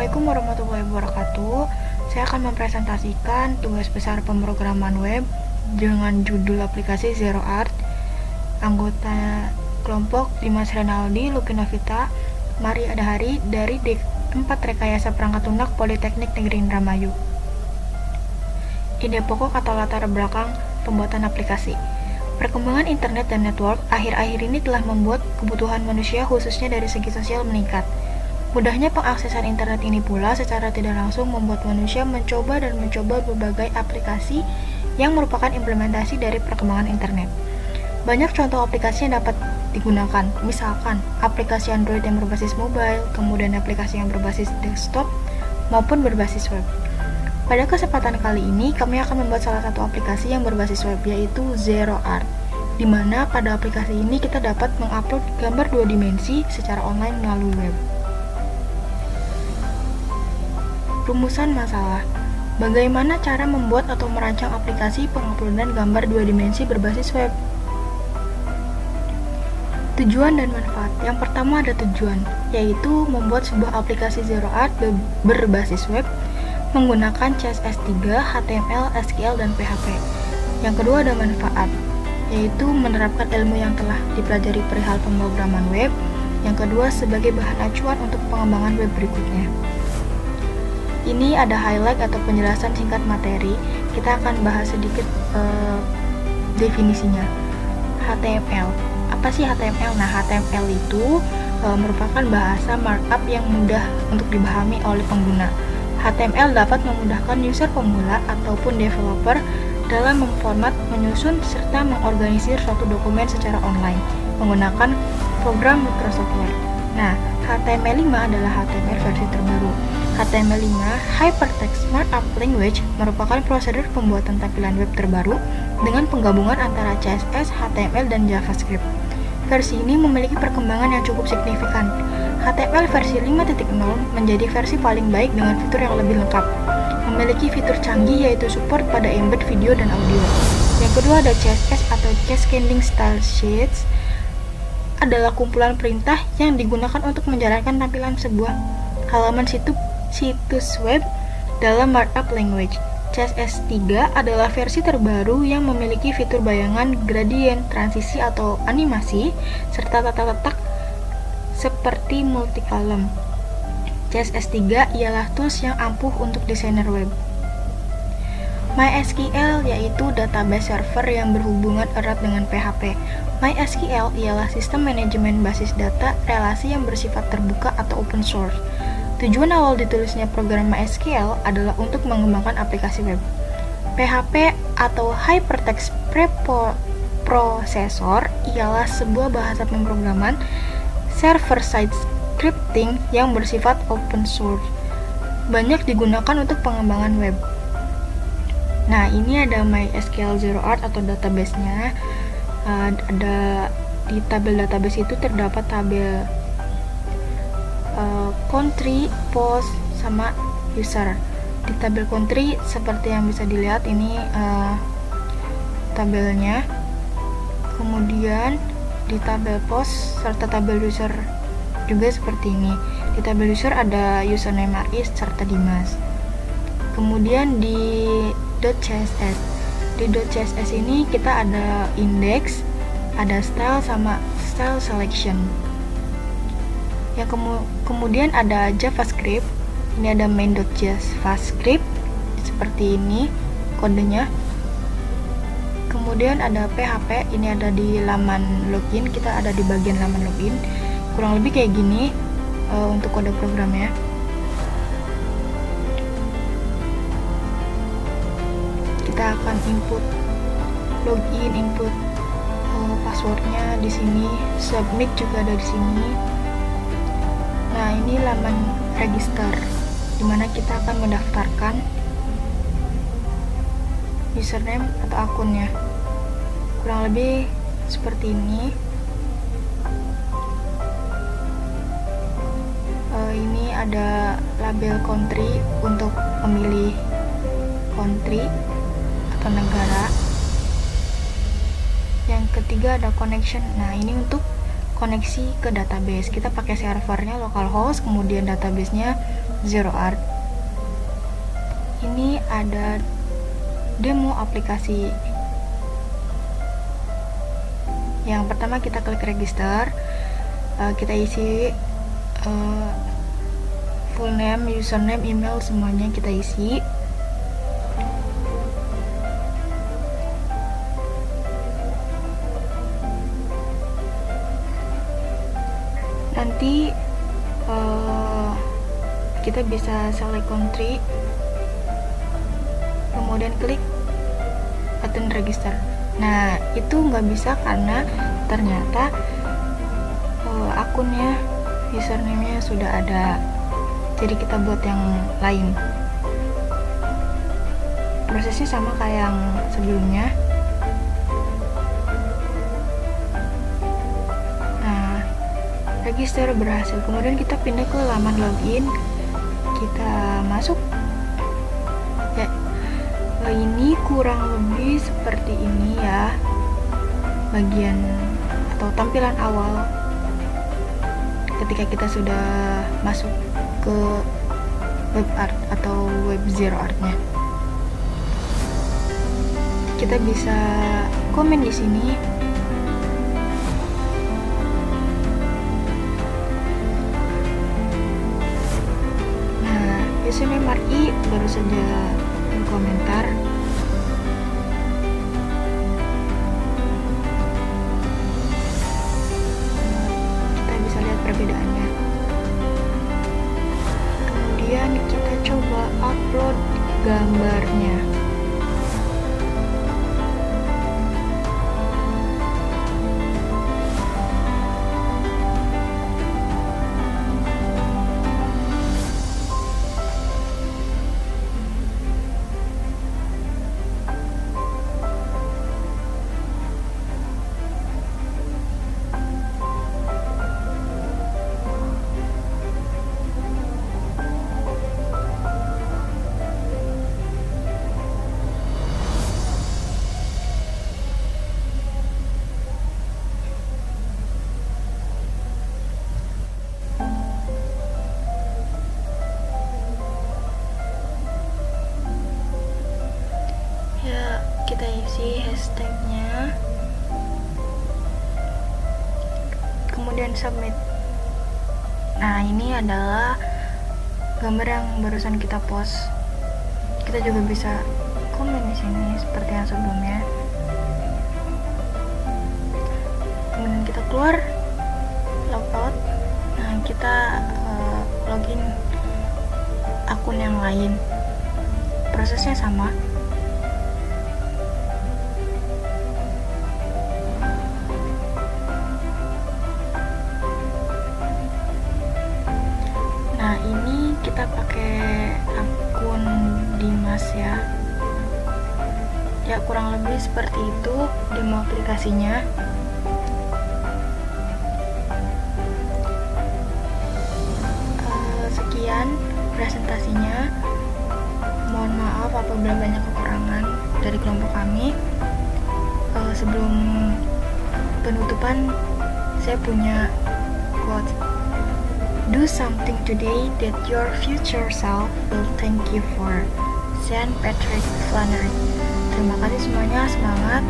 Assalamualaikum warahmatullahi wabarakatuh. Saya akan mempresentasikan tugas besar pemrograman web dengan judul aplikasi Zero Art. Anggota kelompok Dimas Renaldi, Lucky Novita, Mari Adahari dari D4 Rekayasa Perangkat Lunak Politeknik Negeri Indramayu. Ide pokok atau latar belakang pembuatan aplikasi. Perkembangan internet dan network akhir-akhir ini telah membuat kebutuhan manusia khususnya dari segi sosial meningkat. Mudahnya pengaksesan internet ini pula secara tidak langsung membuat manusia mencoba berbagai aplikasi yang merupakan implementasi dari perkembangan internet. Banyak contoh aplikasi yang dapat digunakan, misalkan aplikasi Android yang berbasis mobile, kemudian aplikasi yang berbasis desktop, maupun berbasis web. Pada kesempatan kali ini, kami akan membuat salah satu aplikasi yang berbasis web, yaitu Zero Art, di mana pada aplikasi ini kita dapat mengupload gambar 2 dimensi secara online melalui web. Rumusan masalah. Bagaimana cara membuat atau merancang aplikasi penguploadan gambar 2 dimensi berbasis web? Tujuan dan manfaat. Yang pertama ada tujuan, yaitu membuat sebuah aplikasi Zero Art berbasis web menggunakan CSS3, HTML, SQL, dan PHP. Yang kedua ada manfaat, yaitu menerapkan ilmu yang telah dipelajari perihal pemrograman web. Yang kedua sebagai bahan acuan untuk pengembangan web berikutnya. Ini ada highlight atau penjelasan singkat materi. Kita akan bahas sedikit definisinya. HTML. Apa sih HTML? Nah, HTML itu merupakan bahasa markup yang mudah untuk dipahami oleh pengguna. HTML dapat memudahkan user pemula ataupun developer dalam memformat, menyusun, serta mengorganisir suatu dokumen secara online menggunakan program Microsoft Word. Nah, HTML5 adalah HTML versi terbaru. HTML5 Hypertext Markup Language merupakan prosedur pembuatan tampilan web terbaru dengan penggabungan antara CSS, HTML, dan JavaScript. Versi ini memiliki perkembangan yang cukup signifikan. HTML versi 5.0 menjadi versi paling baik dengan fitur yang lebih lengkap. Memiliki fitur canggih yaitu support pada embed video dan audio. Yang kedua ada CSS atau Cascading Style Sheets, adalah kumpulan perintah yang digunakan untuk menjalankan tampilan sebuah halaman situs web dalam markup language. CSS3 adalah versi terbaru yang memiliki fitur bayangan, gradient, transisi atau animasi, serta tata letak seperti multi-column. CSS3 ialah tools yang ampuh untuk desainer web. MySQL yaitu database server yang berhubungan erat dengan PHP. MySQL ialah sistem manajemen basis data relasi yang bersifat terbuka atau open source. Tujuan awal ditulisnya program MySQL adalah untuk mengembangkan aplikasi web. PHP atau Hypertext Preprocessor ialah sebuah bahasa pemrograman server-side scripting yang bersifat open source. Banyak digunakan untuk pengembangan web. Nah, ini ada MySQL Zero Art atau database-nya. Ada di tabel database itu terdapat tabel country, post, sama user. Di tabel country seperti yang bisa dilihat ini tabelnya. Kemudian di tabel post serta tabel user juga seperti ini. Di tabel user ada username Aris serta Dimas. Kemudian di .css. Di .css ini kita ada index, ada style sama style selection. Yang kemudian ada JavaScript. Ini ada main.javascript seperti ini kodenya. Kemudian ada PHP. Ini ada di laman login. Kita ada di bagian laman login. Kurang lebih kayak gini untuk kode programnya. Kita akan input login, input passwordnya di sini, submit juga ada di sini. Nah, ini laman register, dimana kita akan mendaftarkan username atau akunnya. Kurang lebih seperti ini. Ini ada label country untuk memilih country atau negara. Yang ketiga ada connection. Nah, ini untuk koneksi ke database. Kita pakai servernya localhost, kemudian databasenya Zero Art. Ini ada demo aplikasi. Yang pertama kita klik register, kita isi full name, username, email, semuanya kita isi. Nanti kita bisa select country, kemudian klik button register. Nah, itu nggak bisa karena ternyata akunnya, username-nya sudah ada. Jadi kita buat yang lain. Prosesnya sama kayak yang sebelumnya. Nah, register berhasil. Kemudian kita pindah ke laman login. Kita masuk. Ya, ini kurang lebih seperti ini ya, bagian atau tampilan awal ketika kita sudah masuk ke web art atau web Zero Art-nya. Kita bisa komen di sini. Nah, username Mar'i baru saja berkomentar. Kita bisa lihat perbedaannya. Kemudian kita coba upload gambarnya. Kita isi hashtagnya, kemudian submit. Nah, ini adalah gambar yang barusan kita post. Kita juga bisa komen di sini seperti yang sebelumnya. Kemudian kita keluar, logout. Nah, kita login akun yang lain. Prosesnya sama. Nah, ini kita pakai akun Dimas ya. Ya, kurang lebih seperti itu demo aplikasinya. Sekian presentasinya. Mohon maaf apabila banyak kekurangan dari kelompok kami. Sebelum penutupan, saya punya quote. Do something today that your future self will thank you for. Saint Patrick Flannery. Terima kasih semuanya, semangat.